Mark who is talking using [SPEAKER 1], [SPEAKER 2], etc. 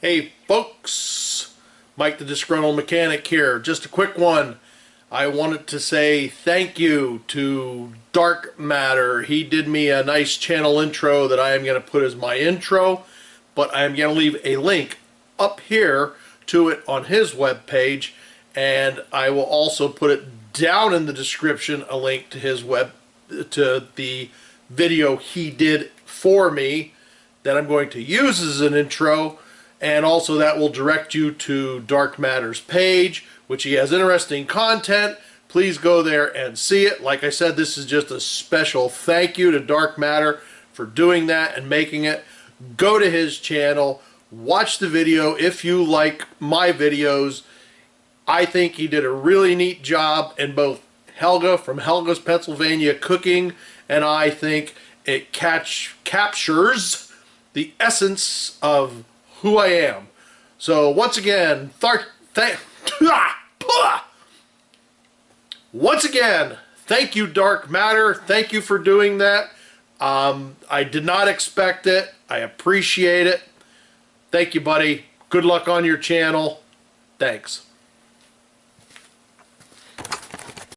[SPEAKER 1] Hey folks, Mike the Disgruntled Mechanic here. Just a quick one. I wanted to say thank you to Dark Matter. He did me a nice channel intro that I am going to put as my intro, but I am going to leave a link up here to it on his webpage, and I will also put it down in the description, a link to his to the video he did for me that I'm going to use as an intro. And also that will direct you to Dark Matter's page, which he has interesting content. Please go there and see it. Like I said, this is just a special thank you to Dark Matter for doing that and making it. Go to his channel, watch the video if you like my videos. I think he did a really neat job in both Helga from Helga's Pennsylvania Cooking, and I think it captures the essence of who I am. So once again, thank you, Dark Matter. Thank you for doing that. I did not expect it. I appreciate it. Thank you, buddy. Good luck on your channel. Thanks.